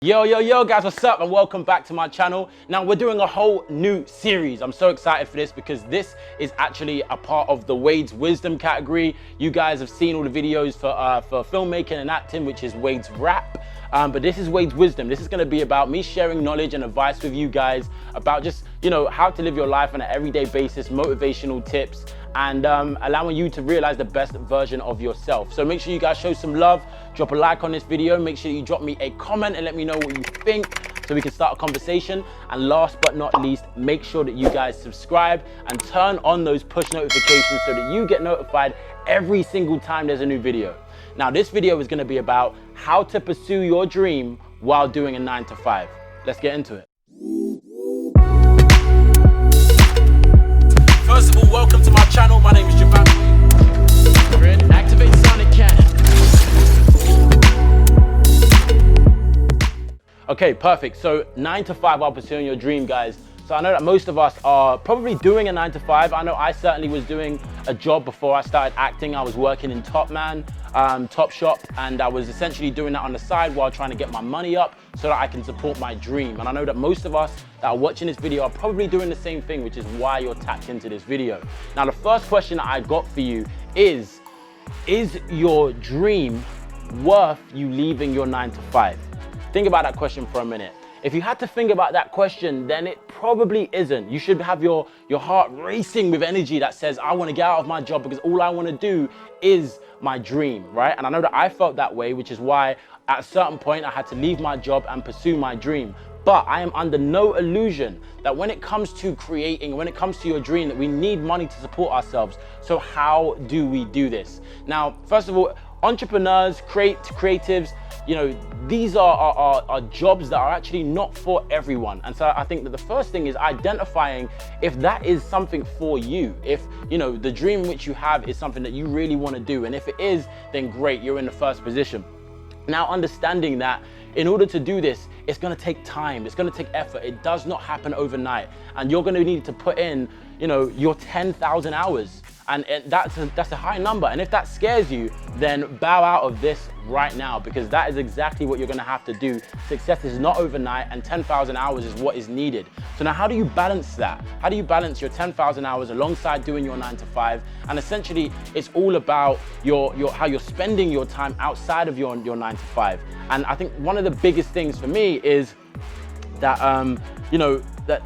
Yo guys, what's up and welcome back to my channel. Now we're doing a whole new series. I'm so excited for this because this is actually a part of the Wade's Wisdom category. You guys have seen all the videos for filmmaking and acting, which is Wade's Rap. But this is Wade's Wisdom. This is going to be about me sharing knowledge and advice with you guys about just, how to live your life on an everyday basis, motivational tips, and allowing you to realize the best version of yourself. So make sure you guys show some love, drop a like on this video, make sure you drop me a comment and let me know what you think so we can start a conversation. And last but not least, make sure that you guys subscribe and turn on those push notifications so that you get notified every single time there's a new video. Now this video is going to be about how to pursue your dream while doing a 9-to-5. Let's get into it. First of all, welcome to my channel. My name is Joivan. Activate Sonic Cannon. Okay, perfect. So 9-to-5 while pursuing your dream, guys. So I know that most of us are probably doing a 9-to-5. I know I certainly was doing a job before I started acting. I was working in Top Shop, and I was essentially doing that on the side while trying to get my money up so that I can support my dream. And I know that most of us that are watching this video are probably doing the same thing, which is why you're tapped into this video. Now, the first question that I got for you is your dream worth you leaving your 9-to-5? Think about that question for a minute. If you had to think about that question, then it probably isn't. You should have your heart racing with energy that says, I want to get out of my job because all I want to do is my dream, right? And I know that I felt that way, which is why at a certain point I had to leave my job and pursue my dream. But I am under no illusion that when it comes to creating, when it comes to your dream, that we need money to support ourselves. So how do we do this? Now, first of all, entrepreneurs, creatives, these are jobs that are actually not for everyone. And so I think that the first thing is identifying if that is something for you. If, the dream which you have is something that you really want to do. And if it is, then great, you're in the first position. Now, understanding that in order to do this, it's going to take time, it's going to take effort. It does not happen overnight. And you're going to need to put in, your 10,000 hours. And that's a high number. And if that scares you, then bow out of this right now, because that is exactly what you're going to have to do. Success is not overnight, and 10,000 hours is what is needed. So now how do you balance that? How do you balance your 10,000 hours alongside doing your 9-to-5? And essentially, it's all about how you're spending your time outside of your 9-to-5. And I think one of the biggest things for me is that, that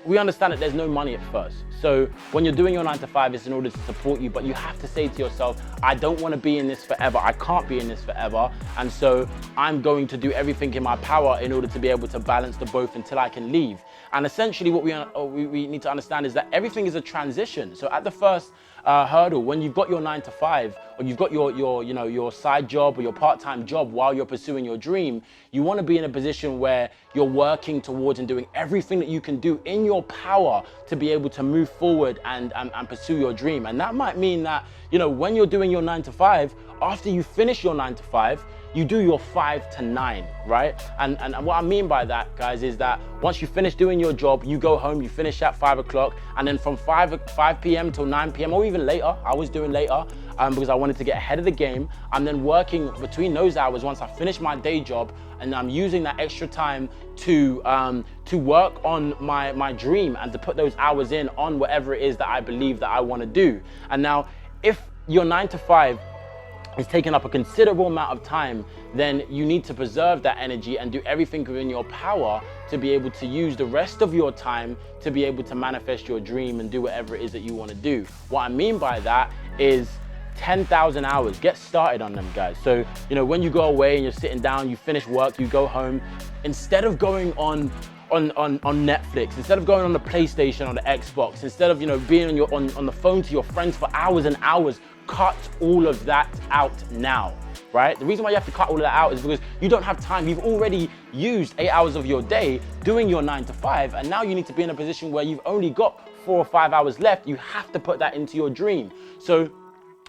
we understand that there's no money at first. So when you're doing your 9-to-5, it's in order to support you, but you have to say to yourself, I don't want to be in this forever. I can't be in this forever. And so I'm going to do everything in my power in order to be able to balance the both until I can leave. And essentially what we need to understand is that everything is a transition. So at the first hurdle, when you've got your 9-to-5, or you've got your side job or your part-time job while you're pursuing your dream, you want to be in a position where you're working towards and doing everything that you can do in your power to be able to move forward and pursue your dream. And that might mean that, when you're doing your 9-to-5, after you finish your 9-to-5, you do your 5 to 9, right? And what I mean by that, guys, is that once you finish doing your job, you go home, you finish at 5 o'clock, and then from 5 p.m. till 9 p.m. or even later, I was doing later because I wanted to get ahead of the game. I'm then working between those hours once I finish my day job, and I'm using that extra time to work on my dream and to put those hours in on whatever it is that I believe that I want to do. And now, if your 9-to-5 is taking up a considerable amount of time, then you need to preserve that energy and do everything within your power to be able to use the rest of your time to be able to manifest your dream and do whatever it is that you want to do. What I mean by that is 10,000 hours. Get started on them, guys. So, when you go away and you're sitting down, you finish work, you go home, instead of going on Netflix, instead of going on the PlayStation or the Xbox, instead of being on the phone to your friends for hours and hours, cut all of that out now, right? The reason why you have to cut all of that out is because you don't have time. You've already used 8 hours of your day doing your 9-to-5, and now you need to be in a position where you've only got 4 or 5 hours left. You have to put that into your dream. So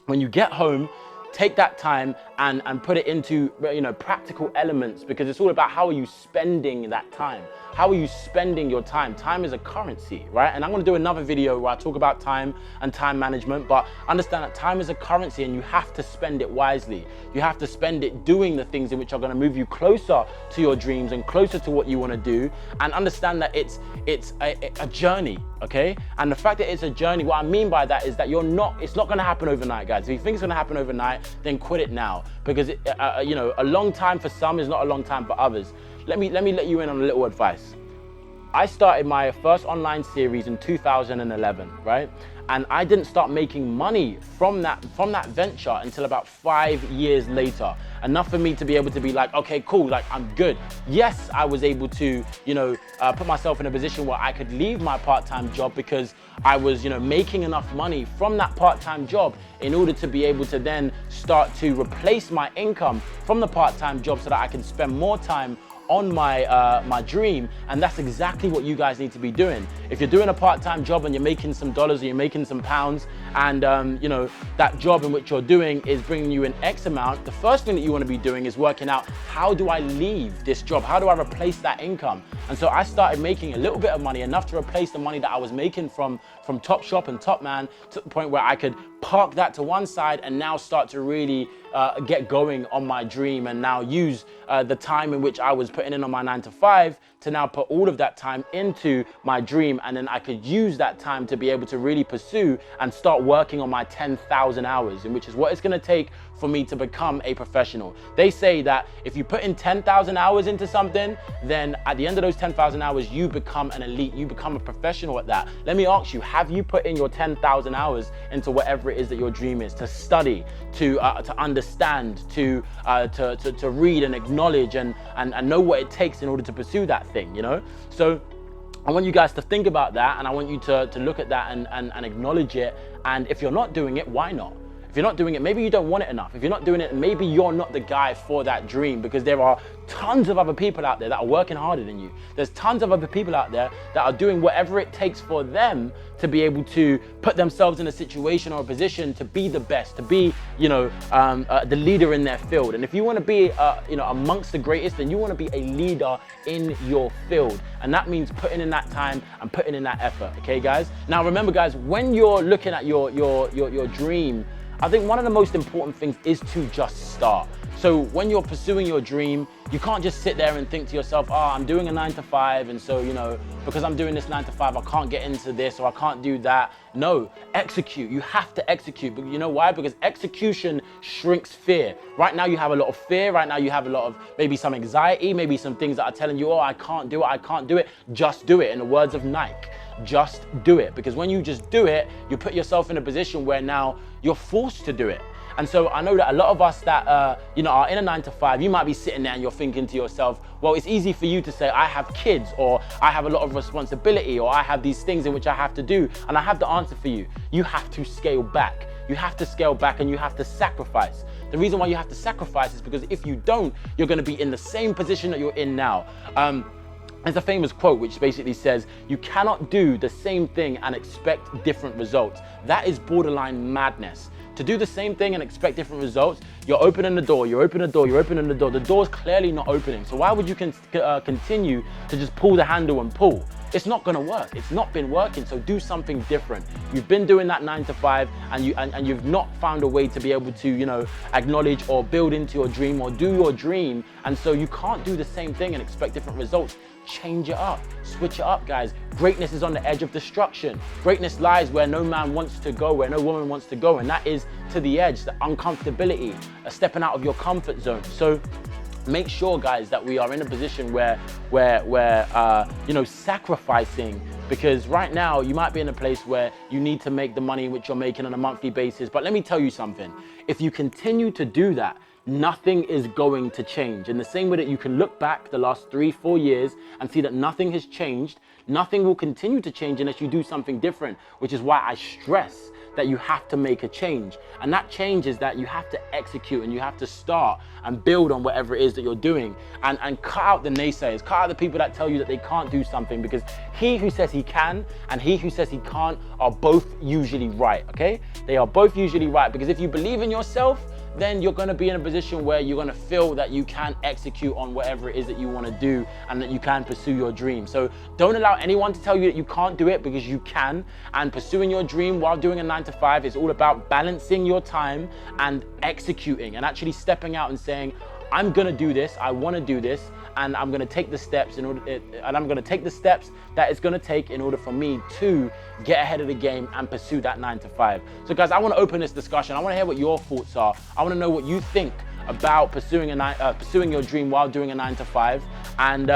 when you get home, take that time and put it into, you know, practical elements, because it's all about how are you spending that time? How are you spending your time? Time is a currency, right? And I'm gonna do another video where I talk about time and time management, but understand that time is a currency and you have to spend it wisely. You have to spend it doing the things in which are gonna move you closer to your dreams and closer to what you wanna do, and understand that it's a journey, okay? And the fact that it's a journey, what I mean by that is that it's not gonna happen overnight, guys. If you think it's gonna happen overnight, then quit it now, because you know, a long time for some is not a long time for others. Let me let you in on a little advice. I started my first online series in 2011, right? And I didn't start making money from that venture until about 5 years later. Enough for me to be able to be like, okay, cool, like I'm good. Yes, I was able to, you know, put myself in a position where I could leave my part-time job because I was, you know, making enough money from that part-time job in order to be able to then start to replace my income from the part-time job so that I can spend more time on my dream. And that's exactly what you guys need to be doing. If you're doing a part-time job and you're making some dollars or you're making some pounds, and you know, that job in which you're doing is bringing you an X amount, the first thing that you want to be doing is working out, how do I leave this job? How do I replace that income? And so I started making a little bit of money, enough to replace the money that I was making from Top Shop and Top Man, to the point where I could park that to one side and now start to really get going on my dream, and now use the time in which I was putting in on my 9 to 5 to now put all of that time into my dream. And then I could use that time to be able to really pursue and start working on my 10,000 hours, in which is what it's gonna take for me to become a professional. They say that if you put in 10,000 hours into something, then at the end of those 10,000 hours, you become an elite, you become a professional at that. Let me ask you, have you put in your 10,000 hours into whatever it is that your dream is? To study, to understand, to read and acknowledge and know what it takes in order to pursue that thing, you know? So I want you guys to think about that, and I want you to look at that and acknowledge it. And if you're not doing it, why not? If you're not doing it, maybe you don't want it enough. If you're not doing it, maybe you're not the guy for that dream, because there are tons of other people out there that are working harder than you. There's tons of other people out there that are doing whatever it takes for them to be able to put themselves in a situation or a position to be the best, to be, you know, the leader in their field. And if you want to be, you know, amongst the greatest, then you want to be a leader in your field. And that means putting in that time and putting in that effort. Okay, guys? Now, remember, guys, when you're looking at your dream, I think one of the most important things is to just start. So when you're pursuing your dream, you can't just sit there and think to yourself, oh, I'm doing a 9 to 5, and so, you know, because I'm doing this 9 to 5, I can't get into this, or I can't do that. No, execute. You have to execute. But you know why? Because execution shrinks fear. Right now you have a lot of fear. Right now you have a lot of maybe some anxiety, maybe some things that are telling you, oh, I can't do it, I can't do it. Just do it. In the words of Nike, just do it. Because when you just do it, you put yourself in a position where now you're forced to do it. And so I know that a lot of us that you know, are in a 9 to 5, you might be sitting there and you're thinking to yourself, well, it's easy for you to say, I have kids, or I have a lot of responsibility, or I have these things in which I have to do. And I have the answer for you. You have to scale back. You have to scale back, and you have to sacrifice. The reason why you have to sacrifice is because if you don't, you're going to be in the same position that you're in now. There's a famous quote which basically says, you cannot do the same thing and expect different results. That is borderline madness. To do the same thing and expect different results, you're opening the door, you're opening the door, you're opening the door. The door's clearly not opening. So why would you continue to just pull the handle and pull? It's not gonna work. It's not been working, so do something different. You've been doing that 9 to 5 and you've not found a way to be able to, you know, acknowledge or build into your dream or do your dream. And so you can't do the same thing and expect different results. Change it up, switch it up, guys. Greatness is on the edge of destruction. Greatness lies where no man wants to go, where no woman wants to go, and that is to the edge, the uncomfortability, stepping out of your comfort zone. So make sure, guys, that we are in a position where you know, sacrificing, because right now you might be in a place where you need to make the money which you're making on a monthly basis. But let me tell you something, if you continue to do that, nothing is going to change. In the same way that you can look back the last 3-4 years and see that nothing has changed, nothing will continue to change unless you do something different, which is why I stress that you have to make a change. And that change is that you have to execute, and you have to start and build on whatever it is that you're doing, and cut out the naysayers, cut out the people that tell you that they can't do something, because he who says he can and he who says he can't are both usually right, okay? They are both usually right, because if you believe in yourself, then you're gonna be in a position where you're gonna feel that you can execute on whatever it is that you wanna do and that you can pursue your dream. So don't allow anyone to tell you that you can't do it, because you can. And pursuing your dream while doing a 9 to 5 is all about balancing your time and executing and actually stepping out and saying, I'm gonna do this, I wanna do this, and I'm gonna take the steps that it's gonna take in order for me to get ahead of the game and pursue that 9 to 5. So guys, I wanna open this discussion. I wanna hear what your thoughts are. I wanna know what you think about pursuing your dream while doing a 9 to 5. And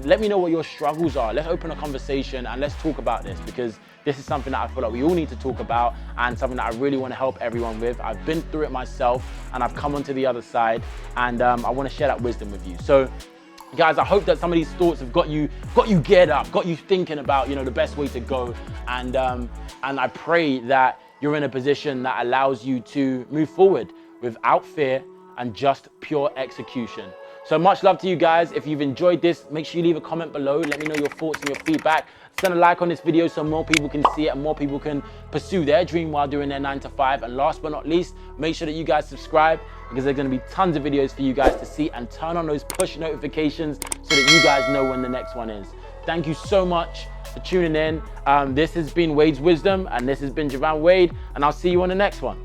let me know what your struggles are. Let's open a conversation and let's talk about this, because this is something that I feel like we all need to talk about, and something that I really want to help everyone with. I've been through it myself and I've come onto the other side, and I want to share that wisdom with you. So guys, I hope that some of these thoughts have got you geared up, got you thinking about, you know, the best way to go. And I pray that you're in a position that allows you to move forward without fear and just pure execution. So much love to you guys. If you've enjoyed this, make sure you leave a comment below. Let me know your thoughts and your feedback. Send a like on this video so more people can see it and more people can pursue their dream while doing their 9 to 5. And last but not least, make sure that you guys subscribe, because there's going to be tons of videos for you guys to see, and turn on those push notifications so that you guys know when the next one is. Thank you so much for tuning in. This has been Wade's Wisdom, and this has been Joivan Wade, and I'll see you on the next one.